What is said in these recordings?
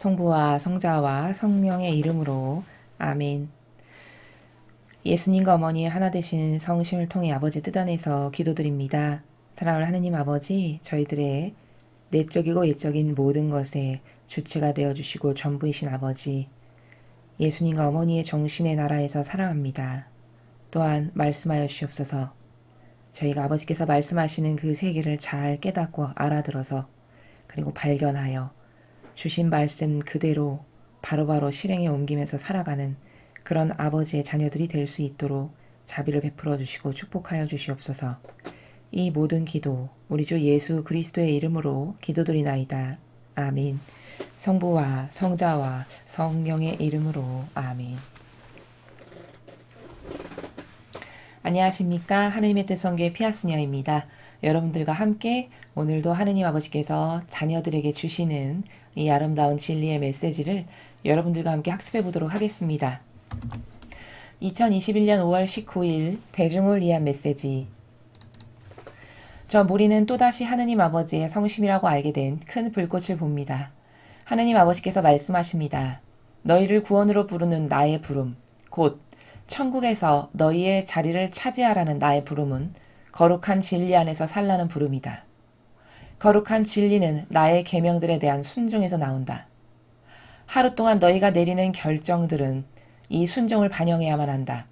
성부와 성자와 성령의 이름으로 아멘. 예수님과 어머니의 하나 되신 성심을 통해 아버지 뜻 안에서 기도드립니다. 사랑하는 하느님 아버지, 저희들의 내적이고 외적인 모든 것에 주체가 되어주시고 전부이신 아버지, 예수님과 어머니의 정신의 나라에서 사랑합니다. 또한 말씀하여 주시옵소서. 저희가 아버지께서 말씀하시는 그 세계를 잘 깨닫고 알아들어서 그리고 발견하여 주신 말씀 그대로 바로바로 실행에 옮기면서 살아가는 그런 아버지의 자녀들이 될 수 있도록 자비를 베풀어 주시고 축복하여 주시옵소서. 이 모든 기도 우리 주 예수 그리스도의 이름으로 기도드리나이다. 아멘. 성부와 성자와 성령의 이름으로 아멘. 안녕하십니까. 하느님의 뜻 성교의 피아수녀입니다. 여러분들과 함께 오늘도 하느님 아버지께서 자녀들에게 주시는 이 아름다운 진리의 메시지를 여러분들과 함께 학습해 보도록 하겠습니다. 2021년 5월 19일 대중을 위한 메시지. 저 무리는 또다시 하느님 아버지의 성심이라고 알게 된 큰 불꽃을 봅니다. 하느님 아버지께서 말씀하십니다. 너희를 구원으로 부르는 나의 부름, 곧 천국에서 너희의 자리를 차지하라는 나의 부름은 거룩한 진리 안에서 살라는 부름이다. 거룩한 진리는 나의 계명들에 대한 순종에서 나온다. 하루 동안 너희가 내리는 결정들은 이 순종을 반영해야만 한다.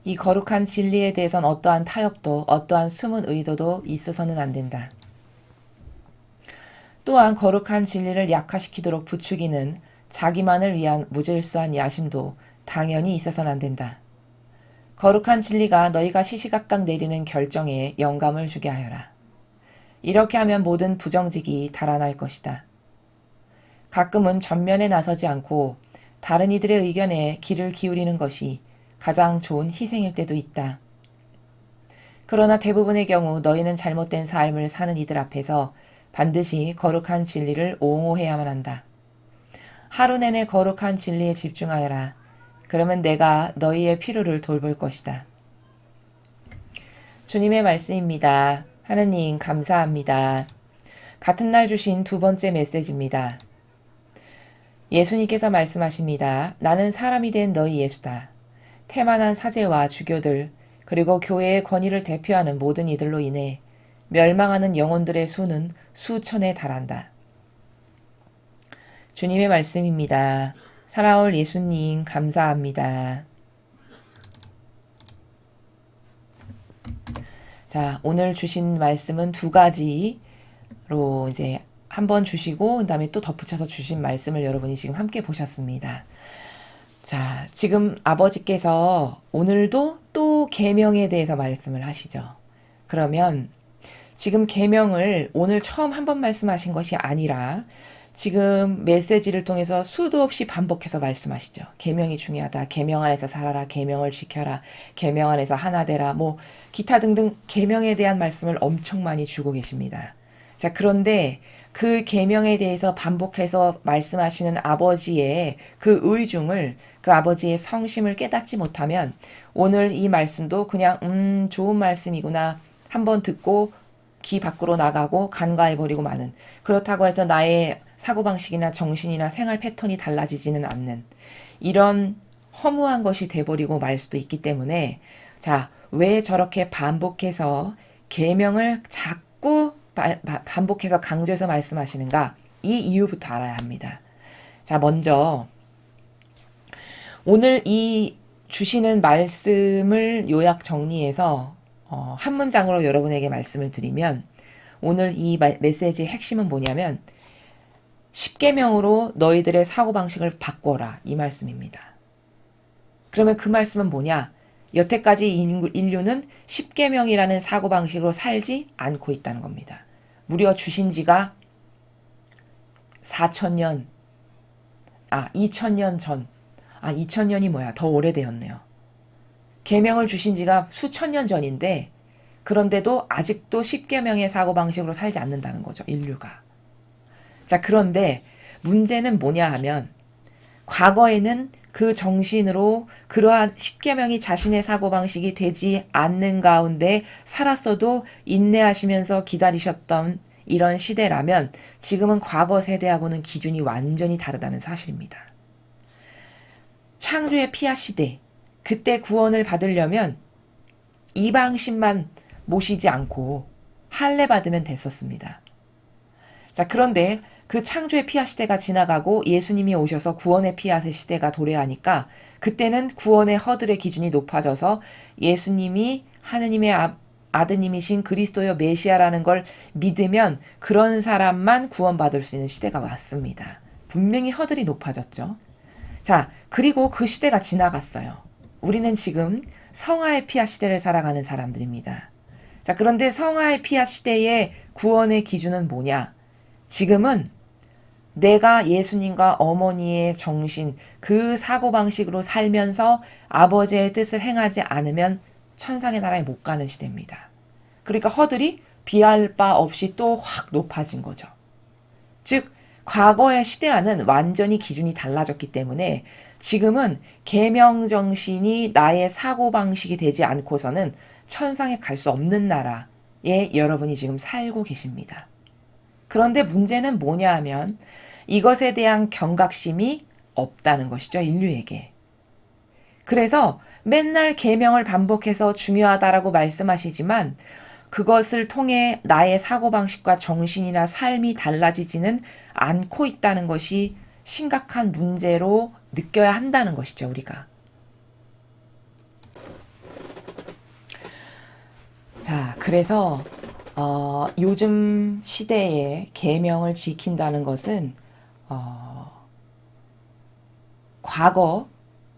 이 거룩한 진리에 대해선 어떠한 타협도 어떠한 숨은 의도도 있어서는 안 된다. 또한 거룩한 진리를 약화시키도록 부추기는 자기만을 위한 무질서한 야심도 당연히 있어서는 안 된다. 거룩한 진리가 너희가 시시각각 내리는 결정에 영감을 주게 하여라. 이렇게 하면 모든 부정직이 달아날 것이다. 가끔은 전면에 나서지 않고 다른 이들의 의견에 귀를 기울이는 것이 가장 좋은 희생일 때도 있다. 그러나 대부분의 경우 너희는 잘못된 삶을 사는 이들 앞에서 반드시 거룩한 진리를 옹호해야만 한다. 하루 내내 거룩한 진리에 집중하여라. 그러면 내가 너희의 필요를 돌볼 것이다. 주님의 말씀입니다. 하느님 감사합니다. 같은 날 주신 두 번째 메시지입니다. 예수님께서 말씀하십니다. 나는 사람이 된 너희 예수다. 태만한 사제와 주교들 그리고 교회의 권위를 대표하는 모든 이들로 인해 멸망하는 영혼들의 수는 수천에 달한다. 주님의 말씀입니다. 살아올 예수님 감사합니다. 자, 오늘 주신 말씀은 두 가지로 이제 한 번 주시고 그다음에 또 덧붙여서 주신 말씀을 여러분이 지금 함께 보셨습니다. 자, 지금 아버지께서 오늘도 또 계명에 대해서 말씀을 하시죠. 그러면 지금 계명을 오늘 처음 한 번 말씀하신 것이 아니라 지금 메시지를 통해서 수도 없이 반복해서 말씀하시죠. 계명이 중요하다. 계명 안에서 살아라. 계명을 지켜라. 계명 안에서 하나 되라. 뭐 기타 등등 계명에 대한 말씀을 엄청 많이 주고 계십니다. 자, 그런데 그 계명에 대해서 반복해서 말씀하시는 아버지의 그 의중을 그 아버지의 성심을 깨닫지 못하면 오늘 이 말씀도 그냥 좋은 말씀이구나 한번 듣고 귀 밖으로 나가고 간과해버리고 마는, 그렇다고 해서 나의 사고방식이나 정신이나 생활 패턴이 달라지지는 않는 이런 허무한 것이 돼버리고 말 수도 있기 때문에, 자, 왜 저렇게 반복해서 계명을 자꾸 반복해서 강조해서 말씀하시는가, 이 이유부터 알아야 합니다. 자, 먼저 오늘 이 주시는 말씀을 요약 정리해서 한 문장으로 여러분에게 말씀을 드리면, 오늘 이 메시지의 핵심은 뭐냐면 10계명으로 너희들의 사고방식을 바꿔라, 이 말씀입니다. 그러면 그 말씀은 뭐냐? 여태까지 인류는 10계명이라는 사고방식으로 살지 않고 있다는 겁니다. 무려 주신 지가 2000년 전, 2000년이 뭐야? 더 오래되었네요. 계명을 주신 지가 수천 년 전인데 그런데도 아직도 10계명의 사고방식으로 살지 않는다는 거죠, 인류가. 자, 그런데 문제는 뭐냐 하면 과거에는 그 정신으로 그러한 10계명이 자신의 사고방식이 되지 않는 가운데 살았어도 인내하시면서 기다리셨던 이런 시대라면 지금은 과거 세대하고는 기준이 완전히 다르다는 사실입니다. 창조의 피아 시대, 그때 구원을 받으려면 이방신만 모시지 않고 할례 받으면 됐었습니다. 자, 그런데 그 창조의 피아 시대가 지나가고 예수님이 오셔서 구원의 피아의 시대가 도래하니까 그때는 구원의 허들의 기준이 높아져서 예수님이 하느님의 아드님이신 그리스도여 메시아라는 걸 믿으면 그런 사람만 구원받을 수 있는 시대가 왔습니다. 분명히 허들이 높아졌죠. 자, 그리고 그 시대가 지나갔어요. 우리는 지금 성화의 피아 시대를 살아가는 사람들입니다. 자, 그런데 성화의 피아 시대의 구원의 기준은 뭐냐? 지금은 내가 예수님과 어머니의 정신, 그 사고방식으로 살면서 아버지의 뜻을 행하지 않으면 천상의 나라에 못 가는 시대입니다. 그러니까 허들이 비할 바 없이 또 확 높아진 거죠. 즉, 과거의 시대와는 완전히 기준이 달라졌기 때문에 지금은 계명 정신이 나의 사고방식이 되지 않고서는 천상에 갈 수 없는 나라에 여러분이 지금 살고 계십니다. 그런데 문제는 뭐냐 하면 이것에 대한 경각심이 없다는 것이죠, 인류에게. 그래서 맨날 계명을 반복해서 중요하다라고 말씀하시지만 그것을 통해 나의 사고방식과 정신이나 삶이 달라지지는 않고 있다는 것이 심각한 문제로 느껴야 한다는 것이죠, 우리가. 자, 그래서 요즘 시대에 계명을 지킨다는 것은 과거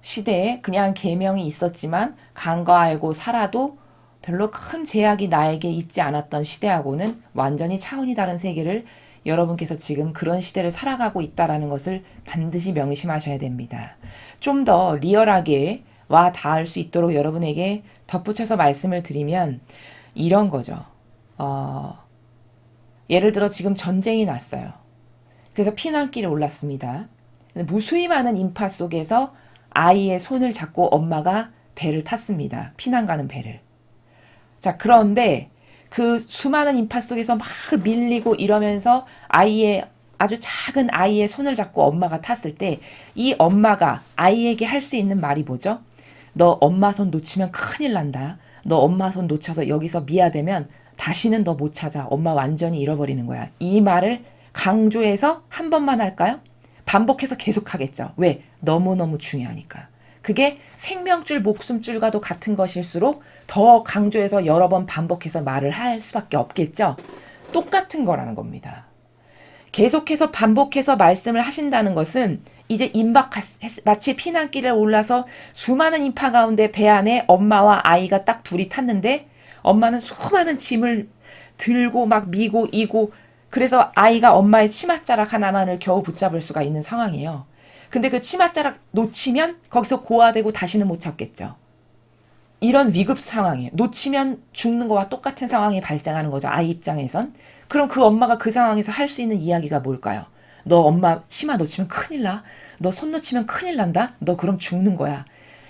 시대에 그냥 계명이 있었지만 간과하고 살아도 별로 큰 제약이 나에게 있지 않았던 시대하고는 완전히 차원이 다른 세계를 여러분께서 지금 그런 시대를 살아가고 있다는 것을 반드시 명심하셔야 됩니다. 좀 더 리얼하게 와 닿을 수 있도록 여러분에게 덧붙여서 말씀을 드리면 이런 거죠. 예를 들어 지금 전쟁이 났어요. 그래서 피난길에 올랐습니다. 무수히 많은 인파 속에서 아이의 손을 잡고 엄마가 배를 탔습니다. 피난 가는 배를. 자, 그런데 그 수많은 인파 속에서 막 밀리고 이러면서 아주 작은 아이의 손을 잡고 엄마가 탔을 때 이 엄마가 아이에게 할 수 있는 말이 뭐죠? 너 엄마 손 놓치면 큰일 난다. 너 엄마 손 놓쳐서 여기서 미아되면 다시는 너 못 찾아. 엄마 완전히 잃어버리는 거야. 이 말을 강조해서 한 번만 할까요? 반복해서 계속 하겠죠. 왜? 너무너무 중요하니까. 그게 생명줄, 목숨줄과도 같은 것일수록 더 강조해서 여러 번 반복해서 말을 할 수밖에 없겠죠. 똑같은 거라는 겁니다. 계속해서 반복해서 말씀을 하신다는 것은 이제 마치 피난길에 올라서 수많은 인파 가운데 배 안에 엄마와 아이가 딱 둘이 탔는데 엄마는 수많은 짐을 들고 막 미고 이고 그래서 아이가 엄마의 치맛자락 하나만을 겨우 붙잡을 수가 있는 상황이에요. 근데 그 치맛자락 놓치면 거기서 고아되고 다시는 못 찾겠죠. 이런 위급 상황이에요. 놓치면 죽는 거와 똑같은 상황이 발생하는 거죠. 아이 입장에선. 그럼 그 엄마가 그 상황에서 할 수 있는 이야기가 뭘까요? 너 엄마 치마 놓치면 큰일 나. 너 손 놓치면 큰일 난다. 너 그럼 죽는 거야.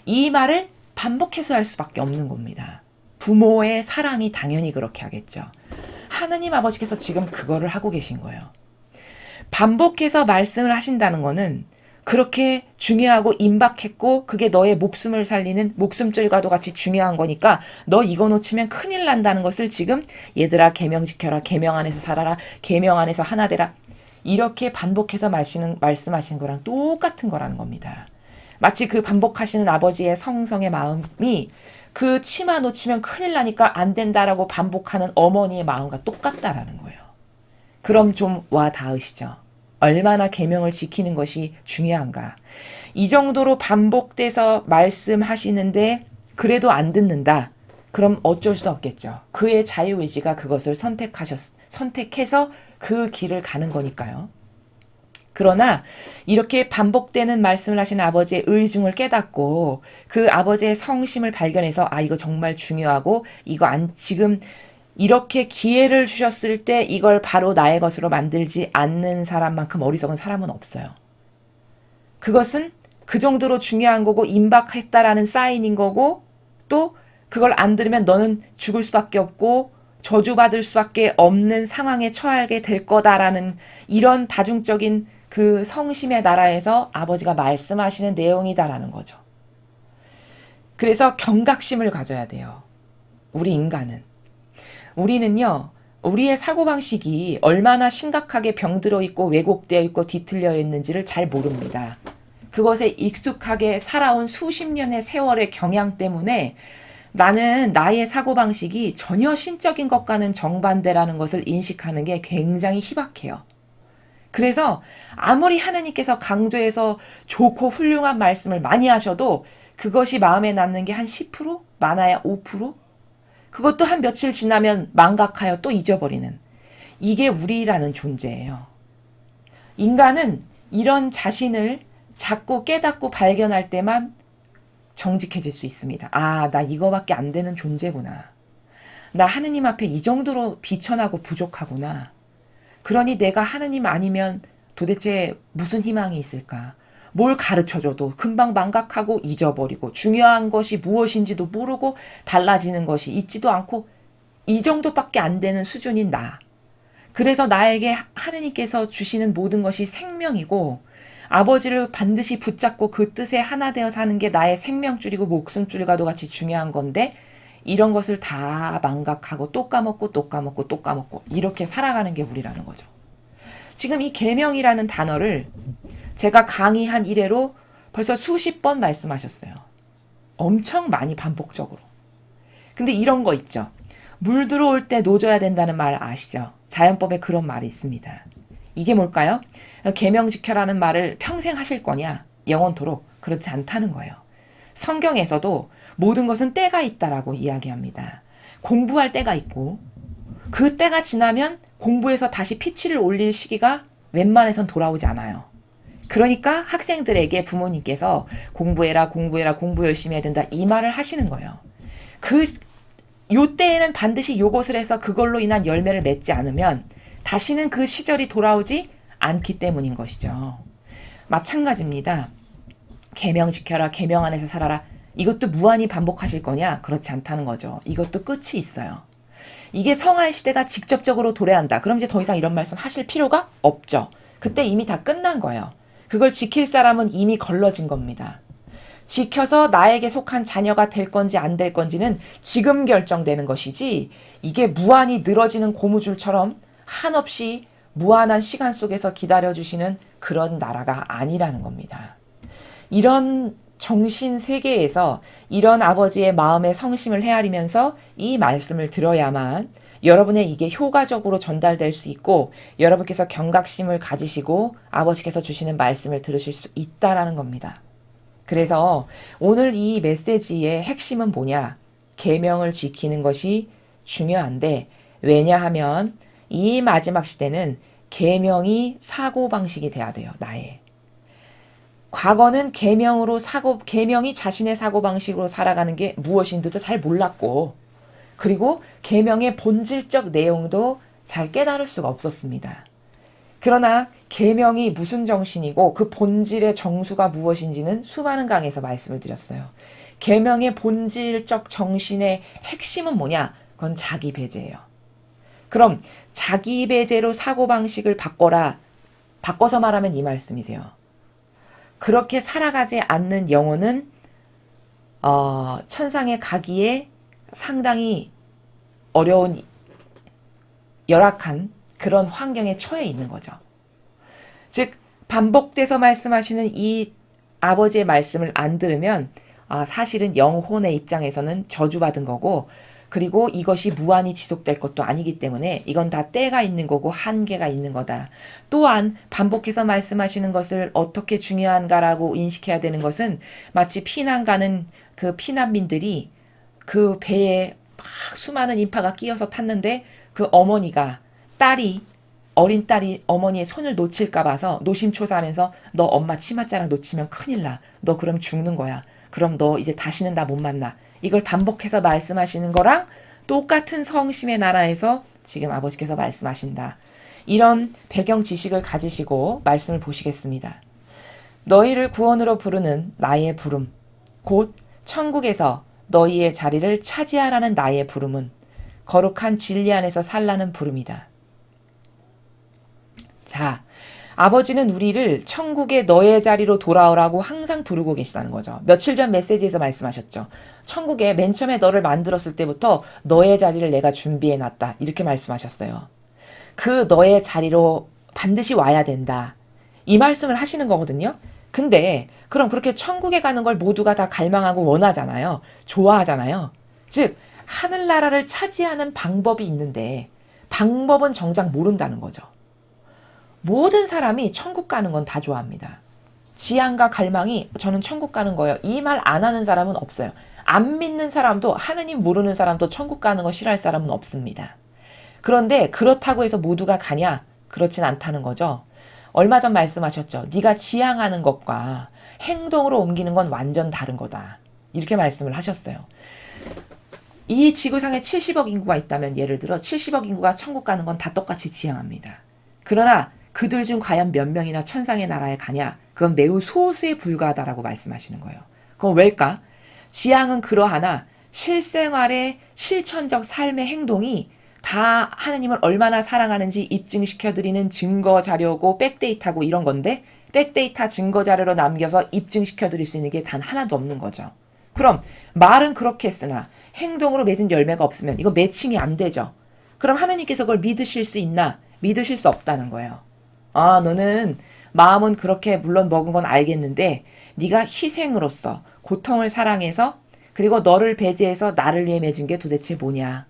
이 말을 반복해서 할 수밖에 없는 겁니다. 부모의 사랑이 당연히 그렇게 하겠죠. 하느님 아버지께서 지금 그거를 하고 계신 거예요. 반복해서 말씀을 하신다는 거는 그렇게 중요하고 임박했고 그게 너의 목숨을 살리는 목숨줄과도 같이 중요한 거니까 너 이거 놓치면 큰일 난다는 것을 지금 얘들아 계명 지켜라. 계명 안에서 살아라. 계명 안에서 하나 되라. 이렇게 반복해서 말씀하시는 거랑 똑같은 거라는 겁니다. 마치 그 반복하시는 아버지의 성성의 마음이 그 치마 놓치면 큰일 나니까 안 된다라고 반복하는 어머니의 마음과 똑같다라는 거예요. 그럼 좀 와 닿으시죠? 얼마나 계명을 지키는 것이 중요한가. 이 정도로 반복돼서 말씀하시는데 그래도 안 듣는다. 그럼 어쩔 수 없겠죠. 그의 자유의지가 그것을 선택해서 그 길을 가는 거니까요. 그러나 이렇게 반복되는 말씀을 하신 아버지의 의중을 깨닫고 그 아버지의 성심을 발견해서 아 이거 정말 중요하고 이거 지금 이렇게 기회를 주셨을 때 이걸 바로 나의 것으로 만들지 않는 사람만큼 어리석은 사람은 없어요. 그것은 그 정도로 중요한 거고 임박했다라는 사인인 거고 또 그걸 안 들으면 너는 죽을 수밖에 없고 저주받을 수밖에 없는 상황에 처하게 될 거다라는 이런 다중적인 그 성심의 나라에서 아버지가 말씀하시는 내용이다라는 거죠. 그래서 경각심을 가져야 돼요. 우리 인간은. 우리는요, 우리의 사고방식이 얼마나 심각하게 병들어 있고 왜곡되어 있고 뒤틀려 있는지를 잘 모릅니다. 그것에 익숙하게 살아온 수십 년의 세월의 경향 때문에 나는 나의 사고방식이 전혀 신적인 것과는 정반대라는 것을 인식하는 게 굉장히 희박해요. 그래서 아무리 하나님께서 강조해서 좋고 훌륭한 말씀을 많이 하셔도 그것이 마음에 남는 게 한 10%? 많아야 5%? 그것도 한 며칠 지나면 망각하여 또 잊어버리는. 이게 우리라는 존재예요. 인간은 이런 자신을 자꾸 깨닫고 발견할 때만 정직해질 수 있습니다. 아, 나 이거밖에 안 되는 존재구나. 나 하느님 앞에 이 정도로 비천하고 부족하구나. 그러니 내가 하느님 아니면 도대체 무슨 희망이 있을까? 뭘 가르쳐줘도 금방 망각하고 잊어버리고 중요한 것이 무엇인지도 모르고 달라지는 것이 있지도 않고 이 정도밖에 안 되는 수준인 나. 그래서 나에게 하느님께서 주시는 모든 것이 생명이고 아버지를 반드시 붙잡고 그 뜻에 하나 되어 사는 게 나의 생명줄이고 목숨줄과도 같이 중요한 건데 이런 것을 다 망각하고 또 까먹고 또 까먹고 또 까먹고 이렇게 살아가는 게 우리라는 거죠. 지금 이 계명이라는 단어를 제가 강의한 이래로 벌써 수십 번 말씀하셨어요. 엄청 많이 반복적으로. 근데 이런 거 있죠. 물 들어올 때 노져야 된다는 말 아시죠? 자연법에 그런 말이 있습니다. 이게 뭘까요? 계명 지켜라는 말을 평생 하실 거냐? 영원토록 그렇지 않다는 거예요. 성경에서도 모든 것은 때가 있다라고 이야기합니다. 공부할 때가 있고 그 때가 지나면 공부해서 다시 피치를 올릴 시기가 웬만해선 돌아오지 않아요. 그러니까 학생들에게 부모님께서 공부해라, 공부해라, 공부 열심히 해야 된다 이 말을 하시는 거예요. 요 때에는 반드시 요것을 해서 그걸로 인한 열매를 맺지 않으면 다시는 그 시절이 돌아오지 않기 때문인 것이죠. 마찬가지입니다. 계명 지켜라, 계명 안에서 살아라. 이것도 무한히 반복하실 거냐? 그렇지 않다는 거죠. 이것도 끝이 있어요. 이게 성화의 시대가 직접적으로 도래한다. 그럼 이제 더 이상 이런 말씀 하실 필요가 없죠. 그때 이미 다 끝난 거예요. 그걸 지킬 사람은 이미 걸러진 겁니다. 지켜서 나에게 속한 자녀가 될 건지 안 될 건지는 지금 결정되는 것이지 이게 무한히 늘어지는 고무줄처럼 한없이 무한한 시간 속에서 기다려주시는 그런 나라가 아니라는 겁니다. 이런 정신 세계에서 이런 아버지의 마음의 성심을 헤아리면서 이 말씀을 들어야만 여러분의 이게 효과적으로 전달될 수 있고 여러분께서 경각심을 가지시고 아버지께서 주시는 말씀을 들으실 수 있다라는 겁니다. 그래서 오늘 이 메시지의 핵심은 뭐냐? 계명을 지키는 것이 중요한데 왜냐하면 이 마지막 시대는 계명이 사고방식이 돼야 돼요. 나의. 과거는 계명이 자신의 사고방식으로 살아가는 게 무엇인지도 잘 몰랐고 그리고 계명의 본질적 내용도 잘 깨달을 수가 없었습니다. 그러나 계명이 무슨 정신이고 그 본질의 정수가 무엇인지는 수많은 강에서 말씀을 드렸어요. 계명의 본질적 정신의 핵심은 뭐냐? 그건 자기 배제예요. 그럼 자기 배제로 사고방식을 바꿔라. 바꿔서 말하면 이 말씀이세요. 그렇게 살아가지 않는 영혼은 천상에 가기에 상당히 어려운 열악한 그런 환경에 처해 있는 거죠. 즉 반복돼서 말씀하시는 이 아버지의 말씀을 안 들으면 사실은 영혼의 입장에서는 저주받은 거고 그리고 이것이 무한히 지속될 것도 아니기 때문에 이건 다 때가 있는 거고 한계가 있는 거다. 또한 반복해서 말씀하시는 것을 어떻게 중요한가라고 인식해야 되는 것은 마치 피난 가는 그 피난민들이 그 배에 막 수많은 인파가 끼어서 탔는데 그 어머니가 어린 딸이 어머니의 손을 놓칠까 봐서 노심초사하면서 너 엄마 치맛자락 놓치면 큰일 나. 너 그럼 죽는 거야. 그럼 너 이제 다시는 나 못 만나. 이걸 반복해서 말씀하시는 거랑 똑같은 성심의 나라에서 지금 아버지께서 말씀하신다. 이런 배경 지식을 가지시고 말씀을 보시겠습니다. 너희를 구원으로 부르는 나의 부름, 곧 천국에서 너희의 자리를 차지하라는 나의 부름은 거룩한 진리 안에서 살라는 부름이다. 자, 아버지는 우리를 천국의 너의 자리로 돌아오라고 항상 부르고 계시다는 거죠. 며칠 전 메시지에서 말씀하셨죠. 천국에 맨 처음에 너를 만들었을 때부터 너의 자리를 내가 준비해놨다. 이렇게 말씀하셨어요. 그 너의 자리로 반드시 와야 된다. 이 말씀을 하시는 거거든요. 근데 그럼 그렇게 천국에 가는 걸 모두가 다 갈망하고 원하잖아요. 좋아하잖아요. 즉 하늘나라를 차지하는 방법이 있는데 방법은 정작 모른다는 거죠. 모든 사람이 천국 가는 건 다 좋아합니다. 지향과 갈망이 저는 천국 가는 거예요. 이 말 안 하는 사람은 없어요. 안 믿는 사람도 하느님 모르는 사람도 천국 가는 거 싫어할 사람은 없습니다. 그런데 그렇다고 해서 모두가 가냐? 그렇진 않다는 거죠. 얼마 전 말씀하셨죠. 네가 지향하는 것과 행동으로 옮기는 건 완전 다른 거다. 이렇게 말씀을 하셨어요. 이 지구상에 70억 인구가 있다면 예를 들어 70억 인구가 천국 가는 건 다 똑같이 지향합니다. 그러나 그들 중 과연 몇 명이나 천상의 나라에 가냐? 그건 매우 소수에 불과하다라고 말씀하시는 거예요. 그럼 왜일까? 지향은 그러하나 실생활의 실천적 삶의 행동이 다 하나님을 얼마나 사랑하는지 입증시켜드리는 증거 자료고 백데이터고 이런 건데 백데이터 증거 자료로 남겨서 입증시켜드릴 수 있는 게 단 하나도 없는 거죠. 그럼 말은 그렇게 했으나 행동으로 맺은 열매가 없으면 이거 매칭이 안 되죠. 그럼 하나님께서 그걸 믿으실 수 있나? 믿으실 수 없다는 거예요. 아, 너는 마음은 그렇게 물론 먹은 건 알겠는데 네가 희생으로서 고통을 사랑해서 그리고 너를 배제해서 나를 위해 맺은 게 도대체 뭐냐?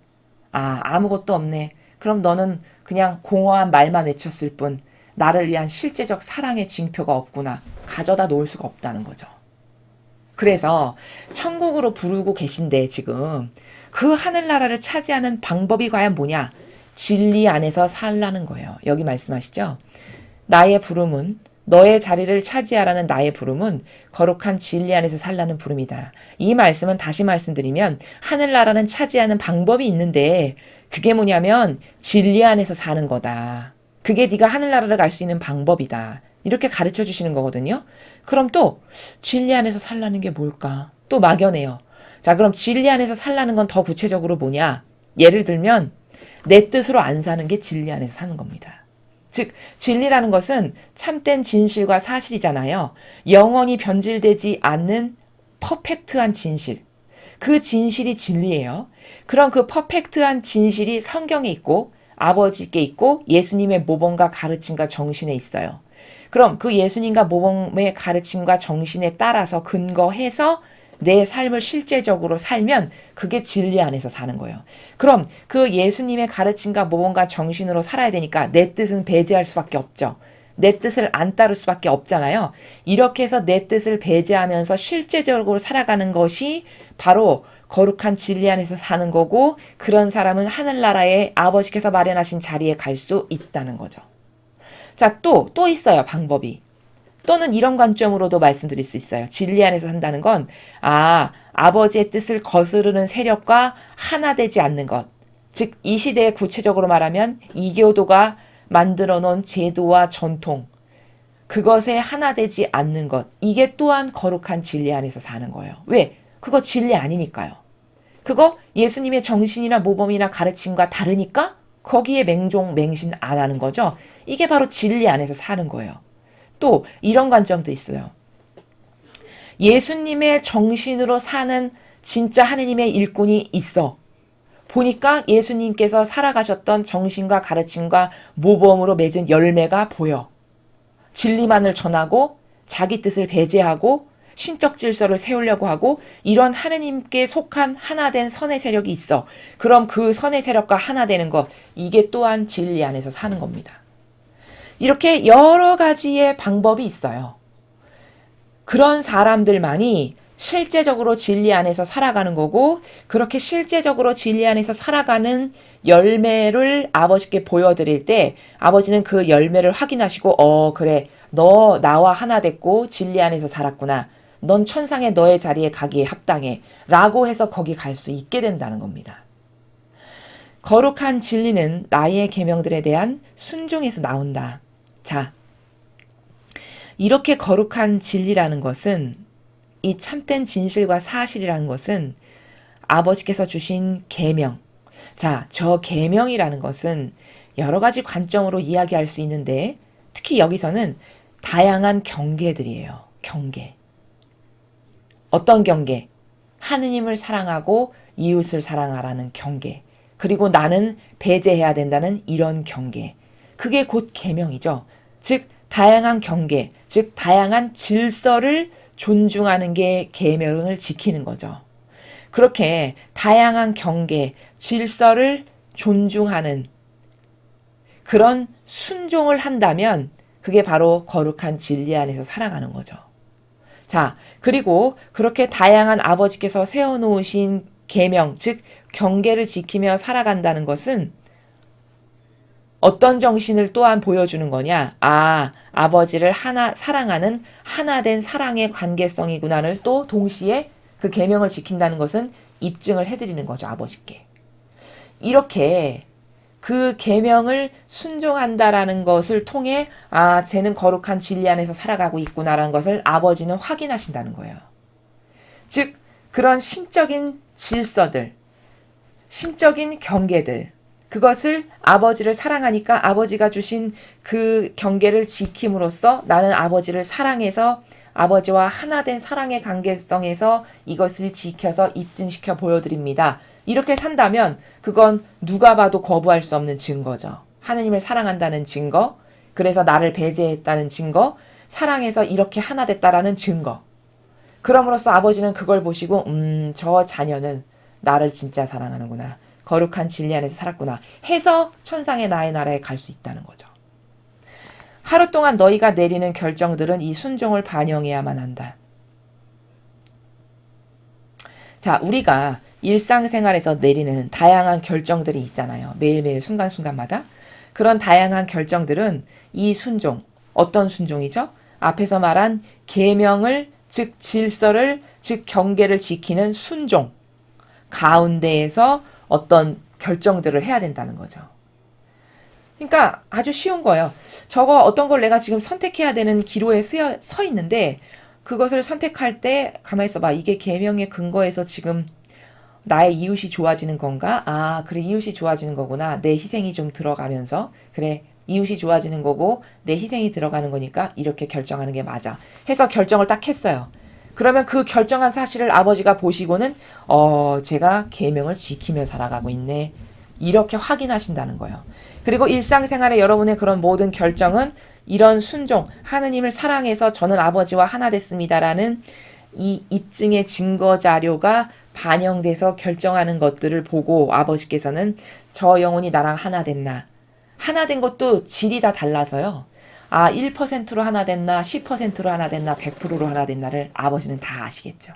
아, 아무것도 없네. 그럼 너는 그냥 공허한 말만 외쳤을 뿐 나를 위한 실제적 사랑의 징표가 없구나. 가져다 놓을 수가 없다는 거죠. 그래서 천국으로 부르고 계신데 지금 그 하늘나라를 차지하는 방법이 과연 뭐냐? 진리 안에서 살라는 거예요. 여기 말씀하시죠? 나의 부름은 너의 자리를 차지하라는 나의 부름은 거룩한 진리 안에서 살라는 부름이다. 이 말씀은 다시 말씀드리면 하늘나라는 차지하는 방법이 있는데 그게 뭐냐면 진리 안에서 사는 거다. 그게 네가 하늘나라를 갈 수 있는 방법이다. 이렇게 가르쳐 주시는 거거든요. 그럼 또 진리 안에서 살라는 게 뭘까? 또 막연해요. 자, 그럼 진리 안에서 살라는 건 더 구체적으로 뭐냐? 예를 들면 내 뜻으로 안 사는 게 진리 안에서 사는 겁니다. 즉 진리라는 것은 참된 진실과 사실이잖아요. 영원히 변질되지 않는 퍼펙트한 진실. 그 진실이 진리예요. 그럼 그 퍼펙트한 진실이 성경에 있고 아버지께 있고 예수님의 모범과 가르침과 정신에 있어요. 그럼 그 예수님과 모범의 가르침과 정신에 따라서 근거해서 내 삶을 실제적으로 살면 그게 진리 안에서 사는 거예요. 그럼 그 예수님의 가르침과 모범과 정신으로 살아야 되니까 내 뜻은 배제할 수밖에 없죠. 내 뜻을 안 따를 수밖에 없잖아요. 이렇게 해서 내 뜻을 배제하면서 실제적으로 살아가는 것이 바로 거룩한 진리 안에서 사는 거고 그런 사람은 하늘나라에 아버지께서 마련하신 자리에 갈 수 있다는 거죠. 자, 또 있어요. 방법이. 또는 이런 관점으로도 말씀드릴 수 있어요. 진리 안에서 산다는 건 아버지의 뜻을 거스르는 세력과 하나 되지 않는 것. 즉 이 시대에 구체적으로 말하면 이교도가 만들어 놓은 제도와 전통. 그것에 하나 되지 않는 것. 이게 또한 거룩한 진리 안에서 사는 거예요. 왜? 그거 진리 아니니까요. 그거 예수님의 정신이나 모범이나 가르침과 다르니까 거기에 맹신 안 하는 거죠. 이게 바로 진리 안에서 사는 거예요. 또 이런 관점도 있어요. 예수님의 정신으로 사는 진짜 하느님의 일꾼이 있어. 보니까 예수님께서 살아가셨던 정신과 가르침과 모범으로 맺은 열매가 보여. 진리만을 전하고 자기 뜻을 배제하고 신적 질서를 세우려고 하고 이런 하느님께 속한 하나 된 선의 세력이 있어. 그럼 그 선의 세력과 하나 되는 것, 이게 또한 진리 안에서 사는 겁니다. 이렇게 여러 가지의 방법이 있어요. 그런 사람들만이 실제적으로 진리 안에서 살아가는 거고 그렇게 실제적으로 진리 안에서 살아가는 열매를 아버지께 보여드릴 때 아버지는 그 열매를 확인하시고 그래 너 나와 하나 됐고 진리 안에서 살았구나. 넌 천상의 너의 자리에 가기에 합당해 라고 해서 거기 갈 수 있게 된다는 겁니다. 거룩한 진리는 나의 계명들에 대한 순종에서 나온다. 자, 이렇게 거룩한 진리라는 것은 이 참된 진실과 사실이라는 것은 아버지께서 주신 계명, 자, 저 계명이라는 것은 여러 가지 관점으로 이야기할 수 있는데 특히 여기서는 다양한 경계들이에요. 경계. 어떤 경계? 하느님을 사랑하고 이웃을 사랑하라는 경계. 그리고 나는 배제해야 된다는 이런 경계. 그게 곧 계명이죠. 즉 다양한 경계, 즉 다양한 질서를 존중하는 게 계명을 지키는 거죠. 그렇게 다양한 경계, 질서를 존중하는 그런 순종을 한다면 그게 바로 거룩한 진리 안에서 살아가는 거죠. 자, 그리고 그렇게 다양한 아버지께서 세워놓으신 계명, 즉 경계를 지키며 살아간다는 것은 어떤 정신을 또한 보여주는 거냐? 아, 아버지를 하나 사랑하는 하나된 사랑의 관계성이구나를 또 동시에 그 계명을 지킨다는 것은 입증을 해드리는 거죠, 아버지께. 이렇게 그 계명을 순종한다라는 것을 통해 아, 쟤는 거룩한 진리 안에서 살아가고 있구나라는 것을 아버지는 확인하신다는 거예요. 즉 그런 신적인 질서들, 신적인 경계들, 그것을 아버지를 사랑하니까 아버지가 주신 그 경계를 지킴으로써 나는 아버지를 사랑해서 아버지와 하나된 사랑의 관계성에서 이것을 지켜서 입증시켜 보여드립니다. 이렇게 산다면 그건 누가 봐도 거부할 수 없는 증거죠. 하느님을 사랑한다는 증거, 그래서 나를 배제했다는 증거, 사랑해서 이렇게 하나 됐다라는 증거. 그럼으로써 아버지는 그걸 보시고 저 자녀는 나를 진짜 사랑하는구나. 거룩한 진리 안에서 살았구나 해서 천상의 나의 나라에 갈 수 있다는 거죠. 하루 동안 너희가 내리는 결정들은 이 순종을 반영해야만 한다. 자, 우리가 일상생활에서 내리는 다양한 결정들이 있잖아요. 매일매일 순간순간마다. 그런 다양한 결정들은 이 순종, 어떤 순종이죠? 앞에서 말한 계명을, 즉 질서를, 즉 경계를 지키는 순종 가운데에서 어떤 결정들을 해야 된다는 거죠. 그러니까 아주 쉬운 거예요. 저거 어떤 걸 내가 지금 선택해야 되는 기로에 서 있는데 그것을 선택할 때 가만히 있어봐. 이게 계명의 근거에서 지금 나의 이웃이 좋아지는 건가? 아, 그래, 이웃이 좋아지는 거구나. 내 희생이 좀 들어가면서 그래, 이웃이 좋아지는 거고 내 희생이 들어가는 거니까 이렇게 결정하는 게 맞아 해서 결정을 딱 했어요. 그러면 그 결정한 사실을 아버지가 보시고는 제가 계명을 지키며 살아가고 있네. 이렇게 확인하신다는 거예요. 그리고 일상생활에 여러분의 그런 모든 결정은 이런 순종, 하느님을 사랑해서 저는 아버지와 하나 됐습니다라는 이 입증의 증거 자료가 반영돼서 결정하는 것들을 보고 아버지께서는 저 영혼이 나랑 하나 됐나. 하나 된 것도 질이 다 달라서요. 아, 1%로 하나 됐나, 10%로 하나 됐나, 100%로 하나 됐나를 아버지는 다 아시겠죠.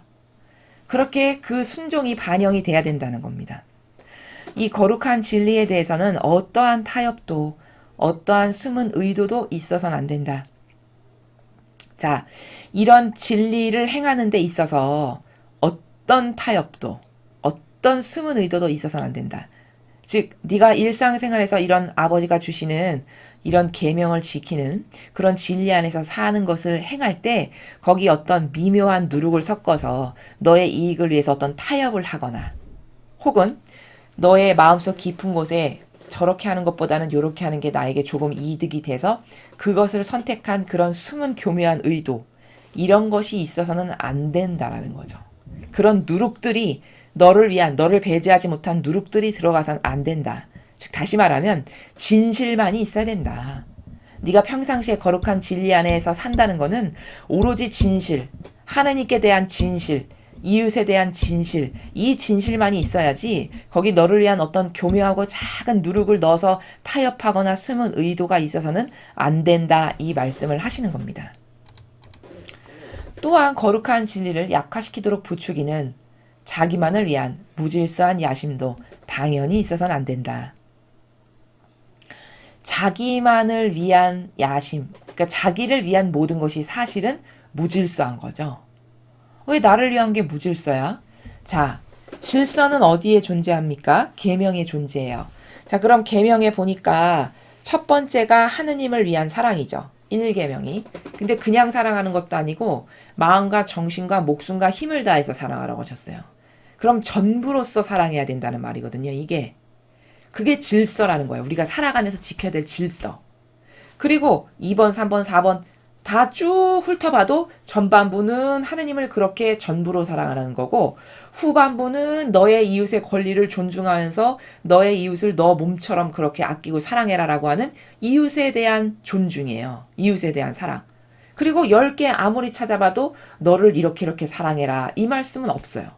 그렇게 그 순종이 반영이 돼야 된다는 겁니다. 이 거룩한 진리에 대해서는 어떠한 타협도, 어떠한 숨은 의도도 있어서는 안 된다. 자, 이런 진리를 행하는 데 있어서 어떤 타협도, 어떤 숨은 의도도 있어서는 안 된다. 즉, 네가 일상생활에서 이런 아버지가 주시는 이런 계명을 지키는 그런 진리 안에서 사는 것을 행할 때 거기 어떤 미묘한 누룩을 섞어서 너의 이익을 위해서 어떤 타협을 하거나 혹은 너의 마음속 깊은 곳에 저렇게 하는 것보다는 이렇게 하는 게 나에게 조금 이득이 돼서 그것을 선택한 그런 숨은 교묘한 의도 이런 것이 있어서는 안 된다라는 거죠. 그런 누룩들이 너를 위한 너를 배제하지 못한 누룩들이 들어가선 안 된다. 즉 다시 말하면 진실만이 있어야 된다. 네가 평상시에 거룩한 진리 안에서 산다는 거는 오로지 진실, 하나님께 대한 진실, 이웃에 대한 진실, 이 진실만이 있어야지 거기 너를 위한 어떤 교묘하고 작은 누룩을 넣어서 타협하거나 숨은 의도가 있어서는 안 된다 이 말씀을 하시는 겁니다. 또한 거룩한 진리를 약화시키도록 부추기는 자기만을 위한 무질서한 야심도 당연히 있어서는 안 된다. 자기만을 위한 야심, 그러니까 자기를 위한 모든 것이 사실은 무질서한 거죠. 왜 나를 위한 게 무질서야? 자, 질서는 어디에 존재합니까? 계명에 존재해요. 자, 그럼 계명에 보니까 첫 번째가 하느님을 위한 사랑이죠. 1계명이. 근데 그냥 사랑하는 것도 아니고 마음과 정신과 목숨과 힘을 다해서 사랑하라고 하셨어요. 그럼 전부로서 사랑해야 된다는 말이거든요. 이게. 그게 질서라는 거예요. 우리가 살아가면서 지켜야 될 질서. 그리고 2번, 3번, 4번 다 쭉 훑어봐도 전반부는 하느님을 그렇게 전부로 사랑하는 거고 후반부는 너의 이웃의 권리를 존중하면서 너의 이웃을 너 몸처럼 그렇게 아끼고 사랑해라라고 하는 이웃에 대한 존중이에요. 이웃에 대한 사랑. 그리고 10개 아무리 찾아봐도 너를 이렇게 사랑해라 이 말씀은 없어요.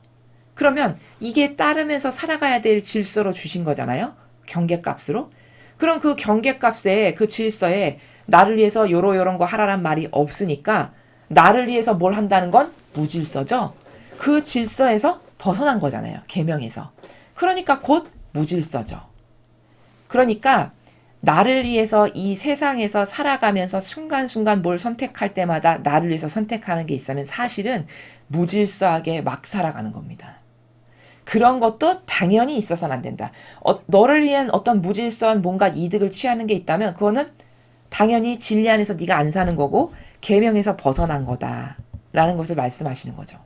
그러면 이게 따르면서 살아가야 될 질서로 주신 거잖아요. 경계값으로. 그럼 그 경계값에 그 질서에 나를 위해서 요런 거 하라란 말이 없으니까 나를 위해서 뭘 한다는 건 무질서죠. 그 질서에서 벗어난 거잖아요. 계명에서. 그러니까 곧 무질서죠. 그러니까 나를 위해서 이 세상에서 살아가면서 순간순간 뭘 선택할 때마다 나를 위해서 선택하는 게 있으면 사실은 무질서하게 막 살아가는 겁니다. 그런 것도 당연히 있어서는 안 된다. 너를 위한 어떤 무질서한 뭔가 이득을 취하는 게 있다면 그거는 당연히 진리 안에서 네가 안 사는 거고 계명에서 벗어난 거다라는 것을 말씀하시는 거죠.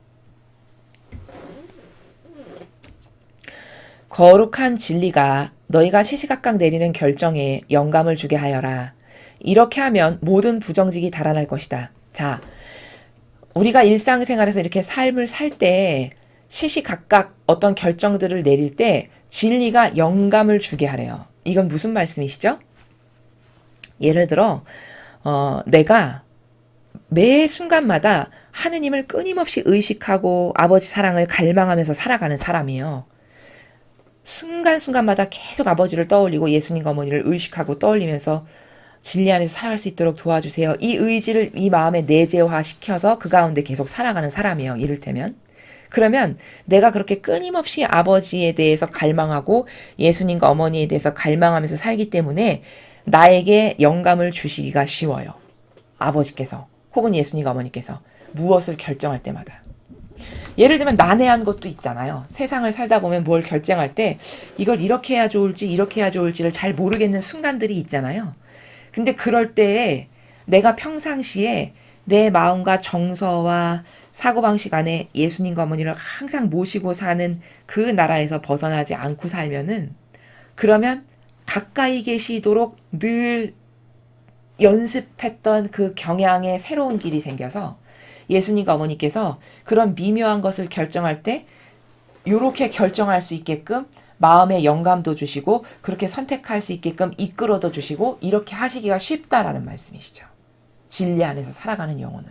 거룩한 진리가 너희가 시시각각 내리는 결정에 영감을 주게 하여라. 이렇게 하면 모든 부정직이 달아날 것이다. 자, 우리가 일상생활에서 이렇게 삶을 살 때 시시각각 어떤 결정들을 내릴 때 진리가 영감을 주게 하래요. 이건 무슨 말씀이시죠? 예를 들어 내가 매 순간마다 하느님을 끊임없이 의식하고 아버지 사랑을 갈망하면서 살아가는 사람이에요. 순간순간마다 계속 아버지를 떠올리고 예수님과 어머니를 의식하고 떠올리면서 진리 안에서 살아갈 수 있도록 도와주세요. 이 의지를 이 마음에 내재화시켜서 그 가운데 계속 살아가는 사람이에요. 이를테면. 그러면 내가 그렇게 끊임없이 아버지에 대해서 갈망하고 예수님과 어머니에 대해서 갈망하면서 살기 때문에 나에게 영감을 주시기가 쉬워요. 아버지께서 혹은 예수님과 어머니께서 무엇을 결정할 때마다. 예를 들면 난해한 것도 있잖아요. 세상을 살다 보면 뭘 결정할 때 이걸 이렇게 해야 좋을지 이렇게 해야 좋을지를 잘 모르겠는 순간들이 있잖아요. 근데 그럴 때에 내가 평상시에 내 마음과 정서와 사고방식 안에 예수님과 어머니를 항상 모시고 사는 그 나라에서 벗어나지 않고 살면은 그러면 가까이 계시도록 늘 연습했던 그 경향에 새로운 길이 생겨서 예수님과 어머니께서 그런 미묘한 것을 결정할 때 이렇게 결정할 수 있게끔 마음의 영감도 주시고 그렇게 선택할 수 있게끔 이끌어도 주시고 이렇게 하시기가 쉽다라는 말씀이시죠. 진리 안에서 살아가는 영혼은.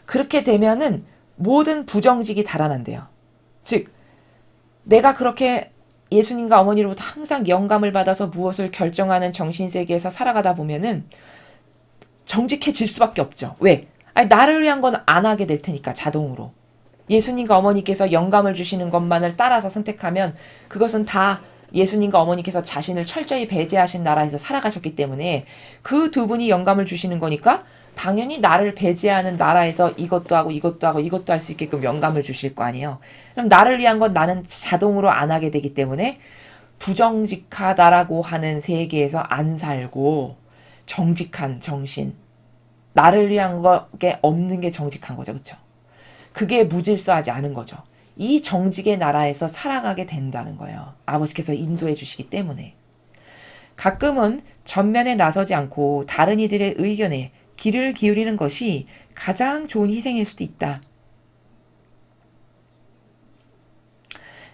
그렇게 되면은 모든 부정직이 달아난대요. 즉 내가 그렇게 예수님과 어머니로부터 항상 영감을 받아서 무엇을 결정하는 정신세계에서 살아가다 보면은 정직해질 수밖에 없죠. 왜? 아니, 나를 위한 건 안 하게 될 테니까 자동으로. 예수님과 어머니께서 영감을 주시는 것만을 따라서 선택하면 그것은 다 예수님과 어머니께서 자신을 철저히 배제하신 나라에서 살아가셨기 때문에 그 두 분이 영감을 주시는 거니까 당연히 나를 배제하는 나라에서 이것도 하고 이것도 하고 이것도 할 수 있게끔 영감을 주실 거 아니에요. 그럼 나를 위한 건 나는 자동으로 안 하게 되기 때문에 부정직하다라고 하는 세계에서 안 살고 정직한 정신, 나를 위한 게 없는 게 정직한 거죠. 그렇죠? 그게 무질서하지 않은 거죠. 이 정직의 나라에서 살아가게 된다는 거예요. 아버지께서 인도해 주시기 때문에. 가끔은 전면에 나서지 않고 다른 이들의 의견에 귀를 기울이는 것이 가장 좋은 희생일 수도 있다.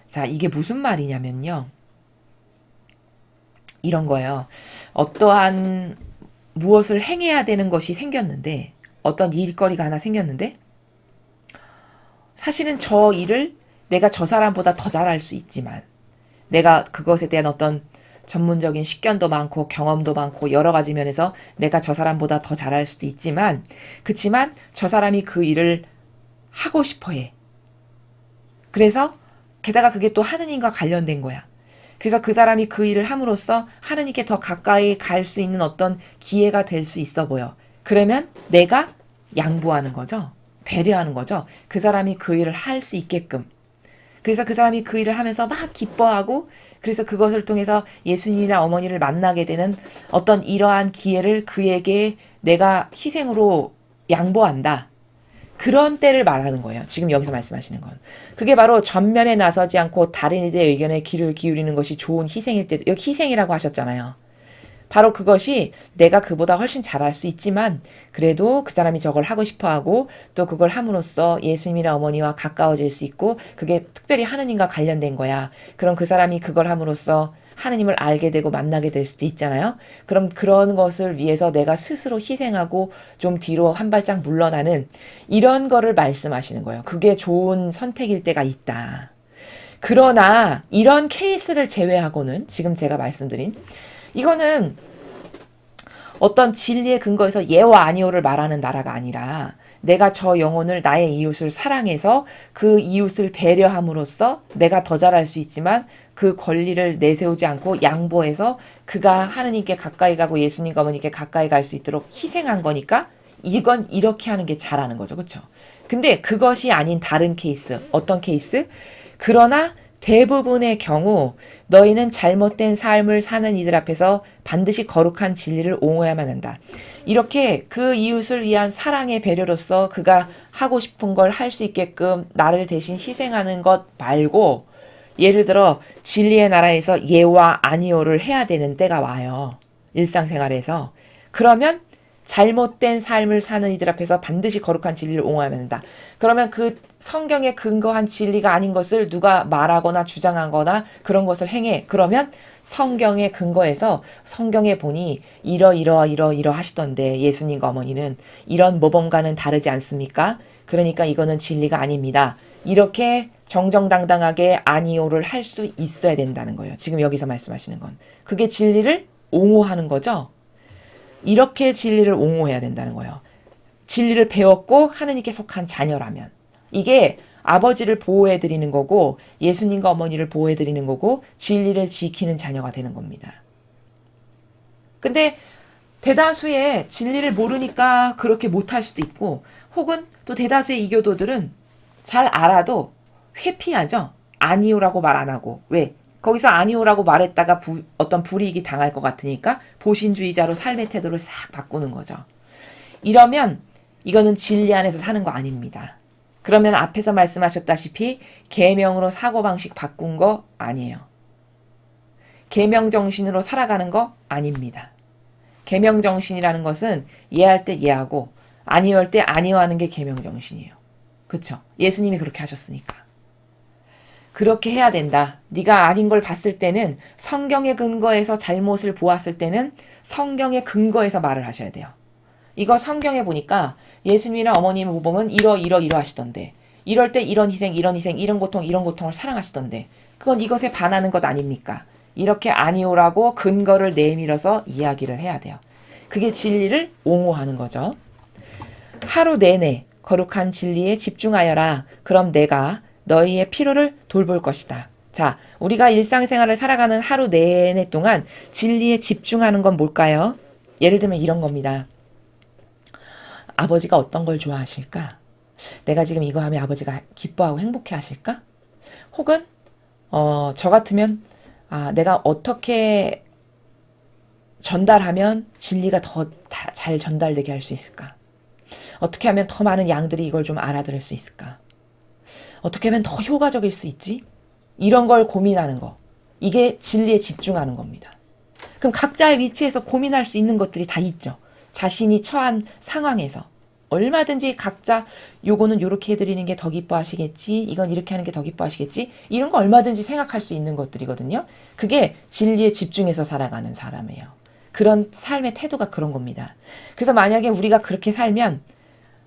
자, 이게 무슨 말이냐면요. 이런 거예요. 어떠한 무엇을 행해야 되는 것이 생겼는데, 어떤 일거리가 하나 생겼는데, 사실은 저 일을 내가 저 사람보다 더 잘할 수 있지만, 내가 그것에 대한 어떤 전문적인 식견도 많고 경험도 많고 여러 가지 면에서 내가 저 사람보다 더 잘할 수도 있지만, 그치만 저 사람이 그 일을 하고 싶어 해. 그래서 게다가 그게 또 하느님과 관련된 거야. 그래서 그 사람이 그 일을 함으로써 하느님께 더 가까이 갈 수 있는 어떤 기회가 될 수 있어 보여. 그러면 내가 양보하는 거죠. 배려하는 거죠. 그 사람이 그 일을 할 수 있게끔. 그래서 그 사람이 그 일을 하면서 막 기뻐하고 그래서 그것을 통해서 예수님이나 어머니를 만나게 되는 어떤 이러한 기회를 그에게 내가 희생으로 양보한다. 그런 때를 말하는 거예요. 지금 여기서 말씀하시는 건. 그게 바로 전면에 나서지 않고 다른 이들의 의견에 귀를 기울이는 것이 좋은 희생일 때, 여기 희생이라고 하셨잖아요. 바로 그것이 내가 그보다 훨씬 잘할 수 있지만 그래도 그 사람이 저걸 하고 싶어 하고 또 그걸 함으로써 예수님이나 어머니와 가까워질 수 있고 그게 특별히 하느님과 관련된 거야. 그럼 그 사람이 그걸 함으로써 하느님을 알게 되고 만나게 될 수도 있잖아요. 그럼 그런 것을 위해서 내가 스스로 희생하고 좀 뒤로 한 발짝 물러나는 이런 거를 말씀하시는 거예요. 그게 좋은 선택일 때가 있다. 그러나 이런 케이스를 제외하고는 지금 제가 말씀드린 이거는 어떤 진리의 근거에서 예와 아니오를 말하는 나라가 아니라 내가 저 영혼을 나의 이웃을 사랑해서 그 이웃을 배려함으로써 내가 더 잘할 수 있지만 그 권리를 내세우지 않고 양보해서 그가 하느님께 가까이 가고 예수님과 어머니께 가까이 갈 수 있도록 희생한 거니까 이건 이렇게 하는 게 잘하는 거죠. 그렇죠? 근데 그것이 아닌 다른 케이스. 어떤 케이스? 그러나 대부분의 경우 너희는 잘못된 삶을 사는 이들 앞에서 반드시 거룩한 진리를 옹호해야만 한다. 이렇게 그 이웃을 위한 사랑의 배려로서 그가 하고 싶은 걸 할 수 있게끔 나를 대신 희생하는 것 말고 예를 들어 진리의 나라에서 예와 아니오를 해야 되는 때가 와요. 일상생활에서. 그러면 잘못된 삶을 사는 이들 앞에서 반드시 거룩한 진리를 옹호하면 된다. 그러면 그 성경에 근거한 진리가 아닌 것을 누가 말하거나 주장하거나 그런 것을 행해. 그러면 성경에 근거해서 성경에 보니 이러하시던데 예수님과 어머니는 이런 모범과는 다르지 않습니까? 그러니까 이거는 진리가 아닙니다. 이렇게 정정당당하게 아니오를 할 수 있어야 된다는 거예요. 지금 여기서 말씀하시는 건. 그게 진리를 옹호하는 거죠. 이렇게 진리를 옹호해야 된다는 거예요. 진리를 배웠고 하느님께 속한 자녀라면. 이게 아버지를 보호해드리는 거고 예수님과 어머니를 보호해드리는 거고 진리를 지키는 자녀가 되는 겁니다. 근데 대다수의 진리를 모르니까 그렇게 못할 수도 있고 혹은 또 대다수의 이교도들은 잘 알아도 회피하죠. 아니오라고 말 안 하고. 왜? 거기서 아니오라고 말했다가 어떤 불이익이 당할 것 같으니까 보신주의자로 삶의 태도를 싹 바꾸는 거죠. 이러면 이거는 진리 안에서 사는 거 아닙니다. 그러면 앞에서 말씀하셨다시피 계명으로 사고방식 바꾼 거 아니에요. 계명 정신으로 살아가는 거 아닙니다. 계명 정신이라는 것은 예할 때 예하고 아니할 때 아니하는 게 계명 정신이에요. 그렇죠? 예수님이 그렇게 하셨으니까. 그렇게 해야 된다. 네가 아닌 걸 봤을 때는 성경의 근거에서 잘못을 보았을 때는 성경의 근거에서 말을 하셔야 돼요. 이거 성경에 보니까 예수님이나 어머님 보면 이러 하시던데 이럴 때 이런 희생, 이런 고통, 이런 고통을 사랑하시던데 그건 이것에 반하는 것 아닙니까? 이렇게 아니오라고 근거를 내밀어서 이야기를 해야 돼요. 그게 진리를 옹호하는 거죠. 하루 내내 거룩한 진리에 집중하여라. 그럼 내가 너희의 필요를 돌볼 것이다. 자, 우리가 일상생활을 살아가는 하루 내내 동안 진리에 집중하는 건 뭘까요? 예를 들면 이런 겁니다. 아버지가 어떤 걸 좋아하실까? 내가 지금 이거 하면 아버지가 기뻐하고 행복해 하실까? 혹은 저 같으면 내가 어떻게 전달하면 진리가 더 잘 전달되게 할 수 있을까? 어떻게 하면 더 많은 양들이 이걸 좀 알아들을 수 있을까? 어떻게 하면 더 효과적일 수 있지? 이런 걸 고민하는 거. 이게 진리에 집중하는 겁니다. 그럼 각자의 위치에서 고민할 수 있는 것들이 다 있죠. 자신이 처한 상황에서. 얼마든지 각자 요거는 요렇게 해드리는 게 더 기뻐하시겠지. 이건 이렇게 하는 게 더 기뻐하시겠지. 이런 거 얼마든지 생각할 수 있는 것들이거든요. 그게 진리에 집중해서 살아가는 사람이에요. 그런 삶의 태도가 그런 겁니다. 그래서 만약에 우리가 그렇게 살면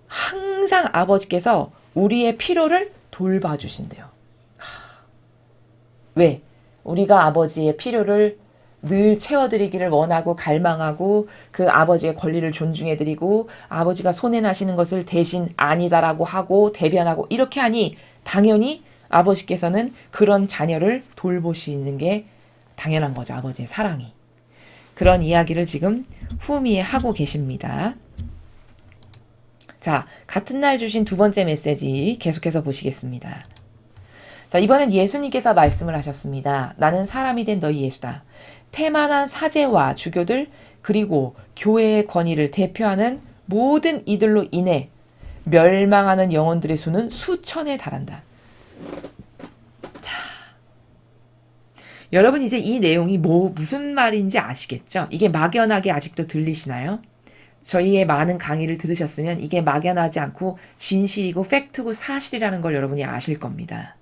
항상 아버지께서 우리의 필요를 돌봐주신대요. 왜? 우리가 아버지의 필요를 늘 채워드리기를 원하고 갈망하고 그 아버지의 권리를 존중해드리고 아버지가 손해나시는 것을 대신 아니다라고 하고 대변하고 이렇게 하니 당연히 아버지께서는 그런 자녀를 돌보시는 게 당연한 거죠. 아버지의 사랑이. 그런 이야기를 지금 후미에 하고 계십니다. 자, 같은 날 주신 두 번째 메시지 계속해서 보시겠습니다. 자, 이번엔 예수님께서 말씀을 하셨습니다. 나는 사람이 된 너희 예수다. 태만한 사제와 주교들 그리고 교회의 권위를 대표하는 모든 이들로 인해 멸망하는 영혼들의 수는 수천에 달한다. 자, 여러분 이제 이 내용이 무슨 말인지 아시겠죠? 이게 막연하게 아직도 들리시나요? 저희의 많은 강의를 들으셨으면 이게 막연하지 않고 진실이고 팩트고 사실이라는 걸 여러분이 아실 겁니다.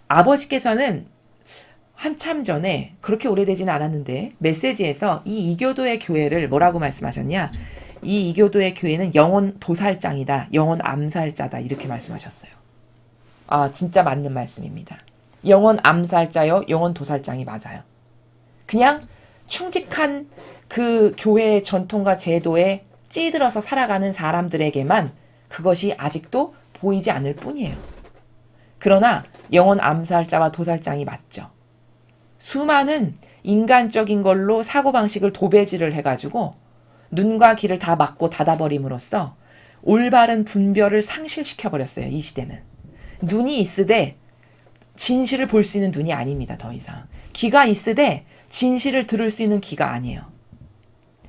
아버지께서는 한참 전에, 그렇게 오래되지는 않았는데, 메시지에서 이 이교도의 교회를 뭐라고 말씀하셨냐? 이 이교도의 교회는 영혼 도살장이다, 영혼 암살자다, 이렇게 말씀하셨어요. 아, 진짜 맞는 말씀입니다. 영혼 암살자요, 영혼 도살장이 맞아요. 그냥 충직한 그 교회의 전통과 제도에 찌들어서 살아가는 사람들에게만 그것이 아직도 보이지 않을 뿐이에요. 그러나 영혼 암살자와 도살장이 맞죠. 수많은 인간적인 걸로 사고방식을 도배질을 해가지고 눈과 귀를 다 막고 닫아버림으로써 올바른 분별을 상실시켜버렸어요. 이 시대는. 눈이 있으되 진실을 볼 수 있는 눈이 아닙니다. 더 이상. 귀가 있으되 진실을 들을 수 있는 귀가 아니에요.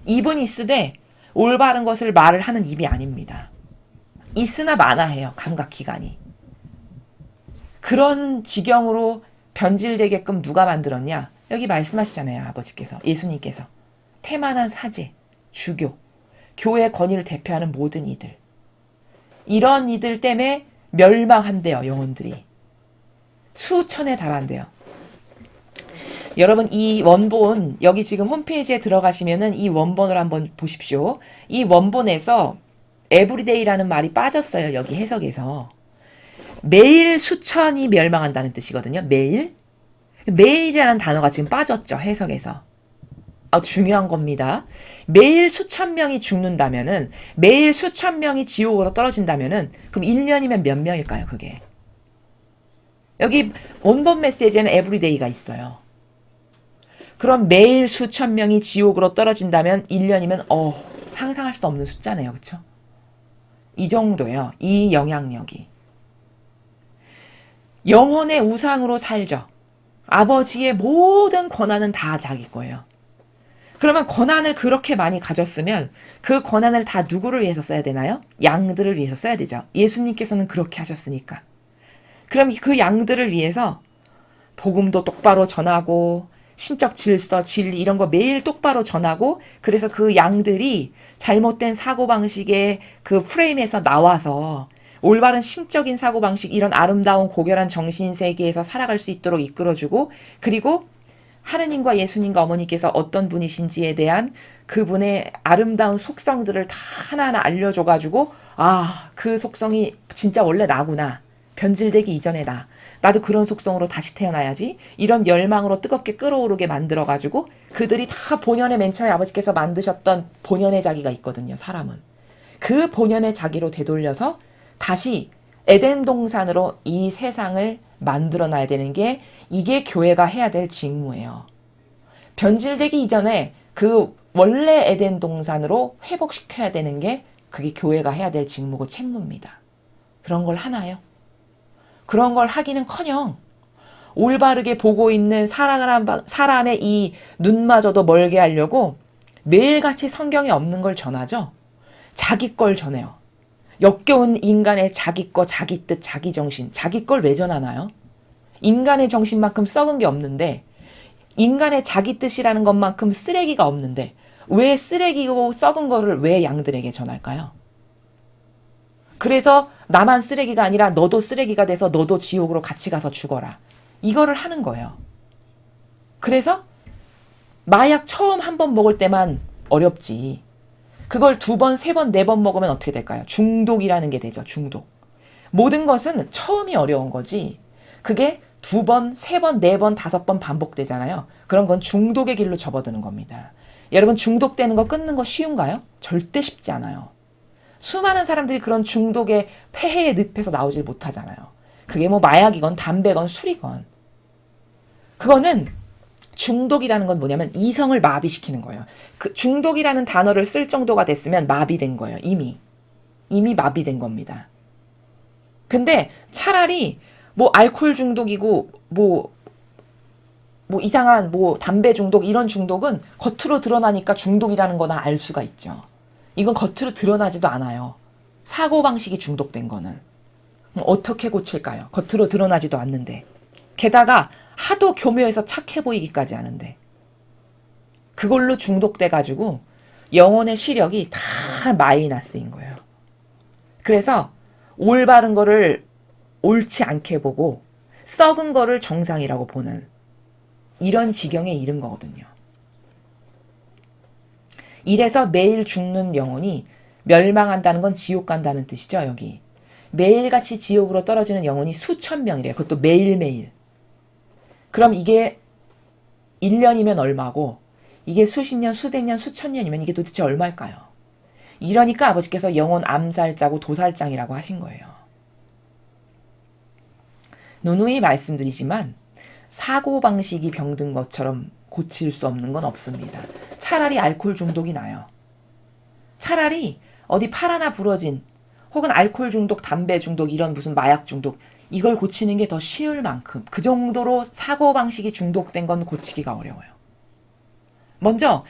입은 있으되 올바른 것을 말을 하는 입이 아닙니다. 있으나 마나해요. 감각기관이. 그런 지경으로 변질되게끔 누가 만들었냐? 여기 말씀하시잖아요. 아버지께서, 예수님께서. 태만한 사제, 주교, 교회 권위를 대표하는 모든 이들. 이런 이들 때문에 멸망한대요. 영혼들이. 수천에 달한대요. 여러분 이 원본, 여기 지금 홈페이지에 들어가시면은 이 원본을 한번 보십시오. 이 원본에서 에브리데이라는 말이 빠졌어요. 여기 해석에서. 매일 수천이 멸망한다는 뜻이거든요. 매일. 매일이라는 단어가 지금 빠졌죠. 해석에서. 중요한 겁니다. 매일 수천 명이 죽는다면은, 매일 수천 명이 지옥으로 떨어진다면은, 그럼 1년이면 몇 명일까요, 그게? 여기 원본 메시지에는 에브리데이가 있어요. 그럼 매일 수천 명이 지옥으로 떨어진다면 1년이면 상상할 수 없는 숫자네요. 그렇죠? 이 정도예요. 이 영향력이. 영혼의 우상으로 살죠. 아버지의 모든 권한은 다 자기 거예요. 그러면 권한을 그렇게 많이 가졌으면 그 권한을 다 누구를 위해서 써야 되나요? 양들을 위해서 써야 되죠. 예수님께서는 그렇게 하셨으니까. 그럼 그 양들을 위해서 복음도 똑바로 전하고 신적 질서, 진리 이런 거 매일 똑바로 전하고, 그래서 그 양들이 잘못된 사고방식의 그 프레임에서 나와서 올바른 신적인 사고방식, 이런 아름다운 고결한 정신세계에서 살아갈 수 있도록 이끌어주고, 그리고 하느님과 예수님과 어머니께서 어떤 분이신지에 대한 그분의 아름다운 속성들을 다 하나하나 알려줘가지고, 그 속성이 진짜 원래 나구나. 변질되기 이전에 나도 그런 속성으로 다시 태어나야지. 이런 열망으로 뜨겁게 끓어오르게 만들어가지고 그들이 다 본연의 맨 처음에 아버지께서 만드셨던 본연의 자기가 있거든요. 사람은. 그 본연의 자기로 되돌려서 다시 에덴 동산으로 이 세상을 만들어놔야 되는 게, 이게 교회가 해야 될 직무예요. 변질되기 이전에 그 원래 에덴 동산으로 회복시켜야 되는 게, 그게 교회가 해야 될 직무고 책무입니다. 그런 걸 하나요? 그런 걸 하기는커녕 올바르게 보고 있는 사람의 이 눈마저도 멀게 하려고 매일같이 성경에 없는 걸 전하죠. 자기 걸 전해요. 역겨운 인간의 자기 거, 자기 뜻, 자기 정신. 자기 걸 왜 전하나요? 인간의 정신만큼 썩은 게 없는데, 인간의 자기 뜻이라는 것만큼 쓰레기가 없는데, 왜 쓰레기고 썩은 거를 왜 양들에게 전할까요? 그래서 나만 쓰레기가 아니라 너도 쓰레기가 돼서 너도 지옥으로 같이 가서 죽어라. 이거를 하는 거예요. 그래서 마약 처음 한 번 먹을 때만 어렵지. 그걸 2번, 3번, 4번 먹으면 어떻게 될까요? 중독이라는 게 되죠. 중독. 모든 것은 처음이 어려운 거지. 그게 2번, 3번, 4번, 5번 반복되잖아요. 그런 건 중독의 길로 접어드는 겁니다. 여러분, 중독되는 거 끊는 거 쉬운가요? 절대 쉽지 않아요. 수많은 사람들이 그런 중독의 폐해의 늪에서 나오질 못하잖아요. 그게 뭐 마약이건 담배건 술이건. 그거는, 중독이라는 건 뭐냐면 이성을 마비시키는 거예요. 그 중독이라는 단어를 쓸 정도가 됐으면 마비된 거예요. 이미 마비된 겁니다. 근데 차라리 뭐 알코올 중독이고 뭐 이상한 뭐 담배 중독, 이런 중독은 겉으로 드러나니까 중독이라는 거나 알 수가 있죠. 이건 겉으로 드러나지도 않아요. 사고방식이 중독된 거는. 어떻게 고칠까요? 겉으로 드러나지도 않는데. 게다가 하도 교묘해서 착해 보이기까지 하는데. 그걸로 중독돼가지고 영혼의 시력이 다 마이너스인 거예요. 그래서 올바른 거를 옳지 않게 보고 썩은 거를 정상이라고 보는 이런 지경에 이른 거거든요. 이래서 매일 죽는 영혼이 멸망한다는 건 지옥 간다는 뜻이죠, 여기. 매일같이 지옥으로 떨어지는 영혼이 수천 명이래요. 그것도 매일매일. 그럼 이게 1년이면 얼마고 이게 수십 년, 수백 년, 수천 년이면 이게 도대체 얼마일까요? 이러니까 아버지께서 영혼 암살자고 도살장이라고 하신 거예요. 누누이 말씀드리지만 사고방식이 병든 것처럼 고칠 수 없는 건 없습니다. 차라리 알코올 중독이 나요. 차라리 어디 팔 하나 부러진 혹은 알코올 중독, 담배 중독, 이런 무슨 마약 중독, 이걸 고치는 게 더 쉬울 만큼 그 정도로 사고방식이 중독된 건 고치기가 어려워요. 먼저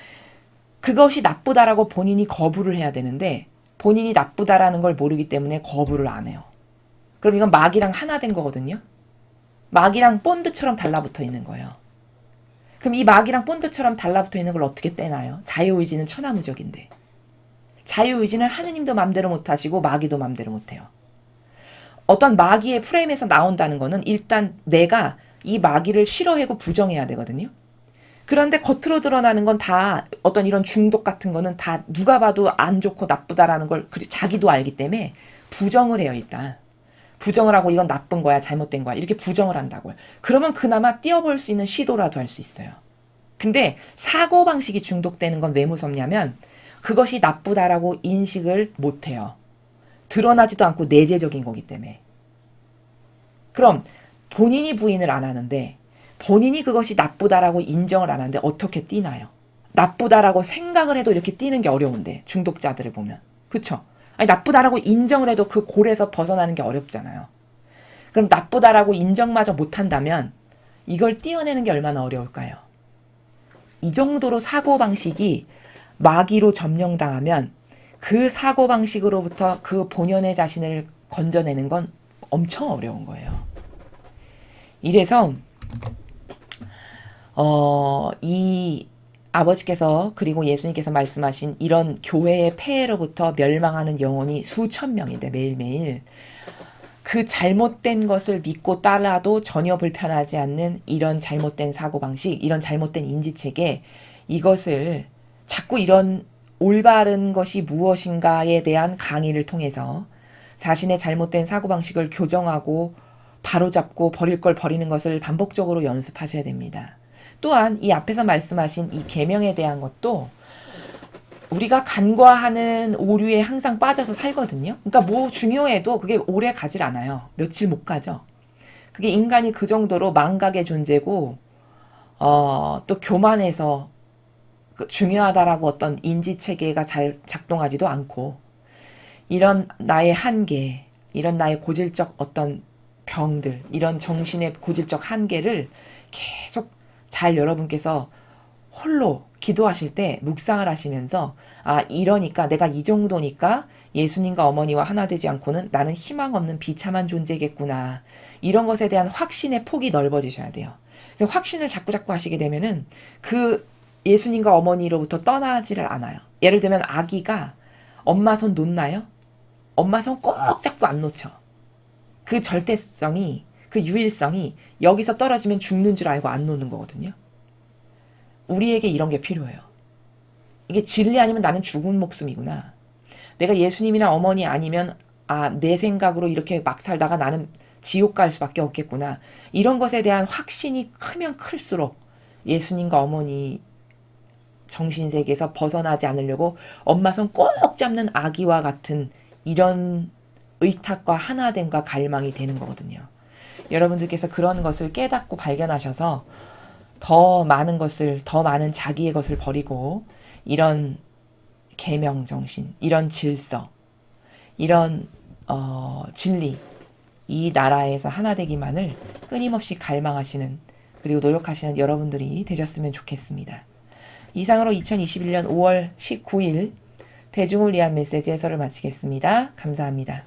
그것이 나쁘다라고 본인이 거부를 해야 되는데 본인이 나쁘다라는 걸 모르기 때문에 거부를 안 해요. 그럼 이건 마귀랑 하나 된 거거든요. 마귀랑 본드처럼 달라붙어 있는 거예요. 그럼 이 마귀랑 본드처럼 달라붙어 있는 걸 어떻게 떼나요? 자유의지는 천하무적인데. 자유의지는 하느님도 맘대로 못하시고 마귀도 맘대로 못해요. 어떤 마귀의 프레임에서 나온다는 거는 일단 내가 이 마귀를 싫어하고 부정해야 되거든요. 그런데 겉으로 드러나는 건 다 어떤 이런 중독 같은 거는 다 누가 봐도 안 좋고 나쁘다라는 걸 자기도 알기 때문에 부정을 해요, 일단. 부정을 하고 이건 나쁜 거야, 잘못된 거야, 이렇게 부정을 한다고요. 그러면 그나마 띄어볼 수 있는 시도라도 할 수 있어요. 근데 사고방식이 중독되는 건 왜 무섭냐면 그것이 나쁘다라고 인식을 못해요. 드러나지도 않고 내재적인 거기 때문에. 그럼 본인이 부인을 안 하는데 본인이 그것이 나쁘다라고 인정을 안 하는데 어떻게 띄나요? 나쁘다라고 생각을 해도 이렇게 띄는 게 어려운데, 중독자들을 보면. 그쵸? 아니, 나쁘다라고 인정을 해도 그 골에서 벗어나는 게 어렵잖아요. 그럼 나쁘다라고 인정마저 못한다면 이걸 띄어내는 게 얼마나 어려울까요? 이 정도로 사고방식이 마귀로 점령당하면 그 사고방식으로부터 그 본연의 자신을 건져내는 건 엄청 어려운 거예요. 이래서 이 아버지께서 그리고 예수님께서 말씀하신 이런 교회의 폐해로부터 멸망하는 영혼이 수천 명인데 매일매일 그 잘못된 것을 믿고 따라도 전혀 불편하지 않는 이런 잘못된 사고방식, 이런 잘못된 인지체계, 이것을 자꾸 이런 올바른 것이 무엇인가에 대한 강의를 통해서 자신의 잘못된 사고방식을 교정하고 바로잡고 버릴 걸 버리는 것을 반복적으로 연습하셔야 됩니다. 또한 이 앞에서 말씀하신 이 계명에 대한 것도 우리가 간과하는 오류에 항상 빠져서 살거든요. 그러니까 뭐 중요해도 그게 오래 가질 않아요. 며칠 못 가죠. 그게 인간이 그 정도로 망각의 존재고 또 교만해서 중요하다라고 어떤 인지체계가 잘 작동하지도 않고 이런 나의 한계, 이런 나의 고질적 어떤 병들, 이런 정신의 고질적 한계를 계속 잘 여러분께서 홀로 기도하실 때 묵상을 하시면서 이러니까 내가 이 정도니까 예수님과 어머니와 하나 되지 않고는 나는 희망 없는 비참한 존재겠구나. 이런 것에 대한 확신의 폭이 넓어지셔야 돼요. 확신을 자꾸 하시게 되면은 그 예수님과 어머니로부터 떠나지를 않아요. 예를 들면 아기가 엄마 손 놓나요? 엄마 손 꼭 잡고 안 놓죠. 그 절대성이, 그 유일성이 여기서 떨어지면 죽는 줄 알고 안 놓는 거거든요. 우리에게 이런 게 필요해요. 이게 진리 아니면 나는 죽은 목숨이구나. 내가 예수님이나 어머니 아니면 내 생각으로 이렇게 막 살다가 나는 지옥 갈 수밖에 없겠구나. 이런 것에 대한 확신이 크면 클수록 예수님과 어머니 정신세계에서 벗어나지 않으려고 엄마 손 꼭 잡는 아기와 같은 이런 의탁과 하나됨과 갈망이 되는 거거든요. 여러분들께서 그런 것을 깨닫고 발견하셔서 더 많은 것을, 더 많은 자기의 것을 버리고 이런 계명정신, 이런 질서, 이런 진리, 이 나라에서 하나 되기만을 끊임없이 갈망하시는, 그리고 노력하시는 여러분들이 되셨으면 좋겠습니다. 이상으로 2021년 5월 19일 대중을 위한 메시지 해설을 마치겠습니다. 감사합니다.